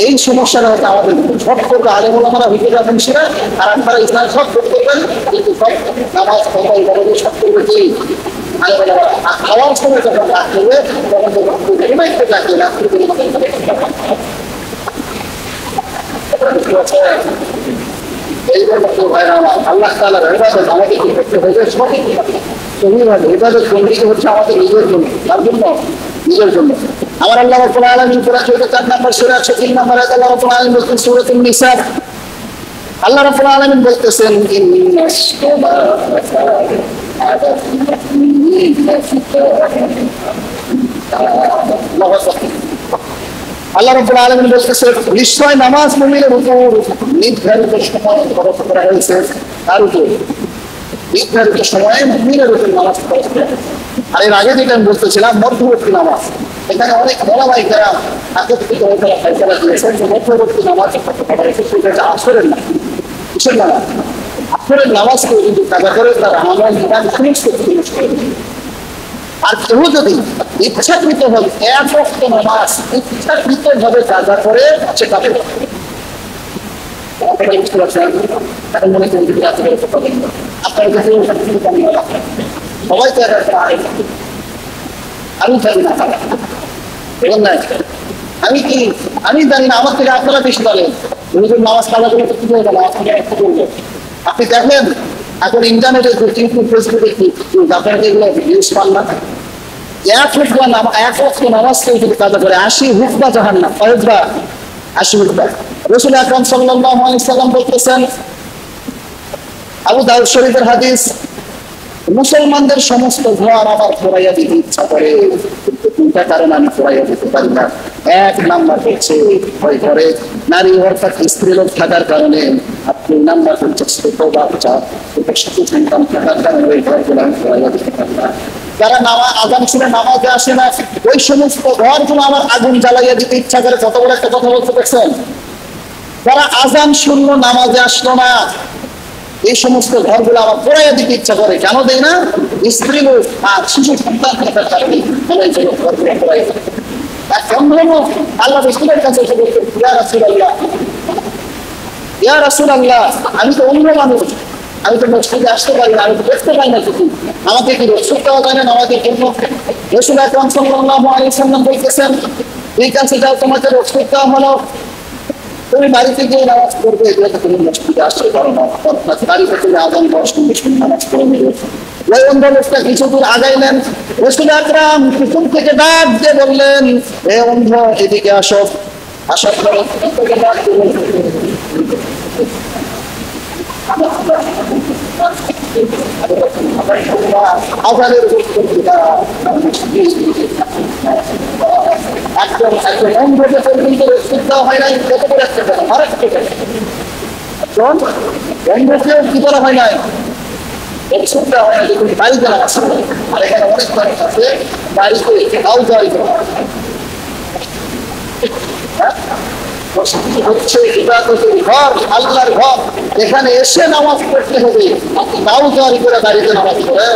এই সমস্যাটা হচ্ছে আমাদের সব করবে আলেম ওলামারা হইতে যাবেন সেটা, আর আপনারা ইসলাম সব করবেন, কিন্তু সব নামাজ কথা ইবাদত সব করবে কি খাওয়ার সময় যখন রাত করবে তখন ঘুমাইতে থাকবে না। আল্লাহ তাআলার ইবাদত আমাদের কি করতে হবে? সঠিকভাবে ইবাদত বন্দেগী হচ্ছে আমাদের নিজের জন্য, তার জন্য নিজের জন্য। আমার আল্লাহ রাব্বুল আলামিন সূরা 4 নম্বর সূরা 103 নম্বর আয়াতে আল্লাহ রাব্বুল আলামিন বলছেন সূরাতুন নিসা, আল্লাহ রাব্বুল আলামিন বলতেছেন ইন্নাস আল্লাহ রাব্বুল আলামিন বলতেছেন নিশ্চয় নামাজ মুমিনের উপর নির্ধারিত সময় খরচ করা হয়েছে, তার উপর নির্ধারিত সময়ে মুমিনের উপর নামাজ খরচ করা হয়েছে। আর এর আগে যেটা আমি বলতেছিলাম মধ্যবর্তী নামাজ, এখানে অনেক ওলামায়ে কেরাম একত্রিত হয়ে তারা ফয়সালা দিয়েছেন যে মধ্যবর্তী নামাজ সেটা আসরের না, কিসের নামাজ? আসরের নামাজকে যদি কাজা করে তারা আমার বিধান সমস্ত করে। আর কেউ যদি ইচ্ছাকৃত ভাবে এক ওয়াক্ত নামাজ ইচ্ছাকৃত ভাবে কাজা করে সেটা বুঝতে পারছেন, মনে করেন আপনার কাছে সবাই তো আমি জানি না, আমি কি আমি জানি না, আমার থেকে আপনারা বেশি বলেন নামাজ কাজা করে কি হয়ে গেল। আপনি দেখলেন এখন ইন্টারনেটে ইউটিউব ফেসবুকে কি আপনারা এগুলো নিউজ পান না? এক ওয়াক্ত নামাজকে যদি কাজা করে 80 হুকবা জাহান্নাম, কয়েকবা 80 হুকবা। রাসূল আকরাম সাল্লাল্লাহু আলাইহি সাল্লাম বলতেছেন, আবু দাউদ শরীফের হাদিস, মুসলমানদের সমস্ত ঘর আমার পোড়াইয়া দিতে ইচ্ছা করে, কিন্তু দুইটা কারণ আমি পোড়াইয়া দিতে পারি না। এক নাম্বার হচ্ছে ভয় করে নারী অর্থাৎ স্ত্রী লোক থাকার কারণে, আর 2 নাম্বার হচ্ছে ছোট বাচ্চা শিশু সন্তান থাকার কারণে ওই ঘরগুলো আমি পোড়াইয়া দিতে পারি না। যারা আযান শুনে নামাজে আসে না ওই সমস্ত ঘরগুলো আমার আগুন জ্বালাইয়া দিতে ইচ্ছা করে। কত বড় একটা কথা বলতে দেখছেন? যারা আযান শুনলো নামাজে আসলো না এই সমস্ত ঘরগুলো আমার পোড়াইয়া দিতে ইচ্ছা করে। কেন দেয় না? স্ত্রী লোক আর শিশু সন্তান থাকার কারণে আল্লাহ রাসূলের কাছে এসে বলতেন, ইয়া রাসূলুল্লাহ, ইয়া রাসূলুল্লাহ, আমি তো অন্য মানুষ, আমি তো মসজিদে আসতে পারি না, আমি তো দেখতে পাই না কিছু, আমাকে কি রসুল দেওয়া যায় না আমাদের জন্য? রাসূল আকরাম সাল্লাল্লাহু আলাইহি ওয়াসাল্লাম বলতেছেন, ঠিক আছে যাও, তোমাকে রসুল দেওয়া হলো, তুমি বাড়িতে গিয়ে নামাজ করবে, এগুলোকে তুমি মসজিদে আসতে পারো না, অর্থাৎ বাড়িতে তুমি আযান দেওয়ার সঙ্গে সঙ্গে নামাজ পড়ে নেবে। ওই অন্ধ লোকটা কিছু দূর আগাইলেন, রাসূল আকরাম পিছন থেকে ডাক দিয়ে বললেন, হে অন্ধ এদিকে আসো। আসার পরে আযানের একজন অন্ধকে পর্যন্ত রসুল দেওয়া হয় নাই, কত করে একটা একজন অন্ধকেও কি করা হয় নাই, রসুল দেওয়া হয় না, দেখুন বাড়িতে নামাজ পড়ে। আর এখানে অনেক মানুষ আছে বাড়িতে আউজারি হচ্ছে ইবাদতের ঘর, আল্লাহর ঘর, এখানে এসে নামাজ পড়তে হবে। আউজারি করে বাড়িতে নামাজ পড়ে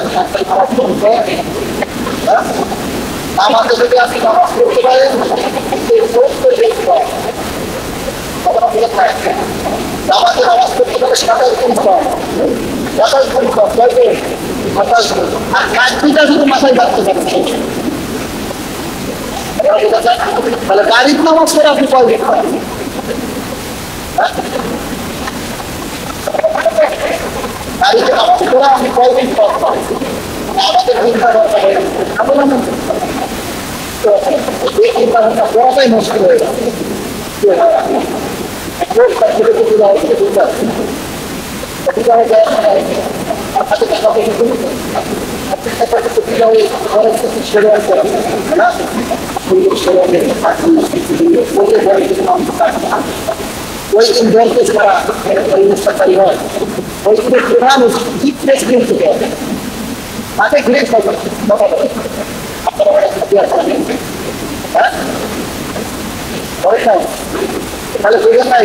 আমাদের যদি আপনি নামাজ পড়তে পারেন আমাদের নামাজ পড়তে পারে 27 দিন কম, 27 দিন কম, 27 দিন, আর কাজটা শুধু মাথায় রাখতে পারেন। তাহলে গাড়ির নামাজ করে আপনি কয় দিন পারেন? গাড়িতে নামাজ করে আপনি কয় দিন পাবেন? আমাদের চিন্তা করতে হবে, এই চিন্তা ভাবনা করাটাই মুশকিল হয়ে যাবে। ওই দিন দলকে ছাড়া পরিবেশকারী হয়, ওই দিনের প্রধান ফিটনেস কিন্তু তাকে ঘিরে তাহলে বুঝলেন নাই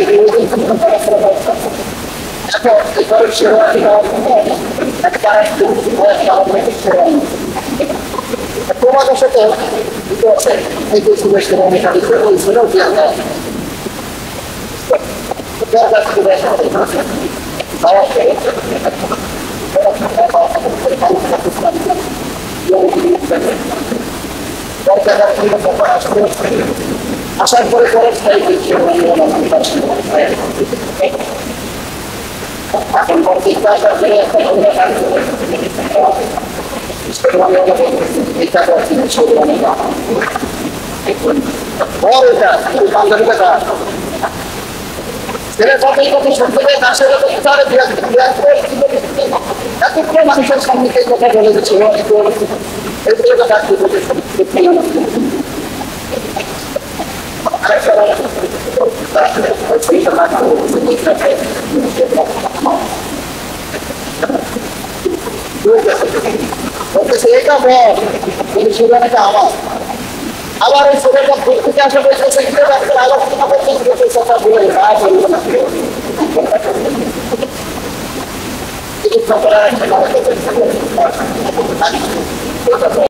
তোমাদের সাথে আসার পরে পরে এখন পরবর্তীতে আসার পরে মানুষের সামনে কথা বলে দিচ্ছিল এটা বল কিন্তু সেখানেটা আমার আবার ওই ছেলেটা ঘুরতে আসা বলতেছে আলোচনা করতে বলে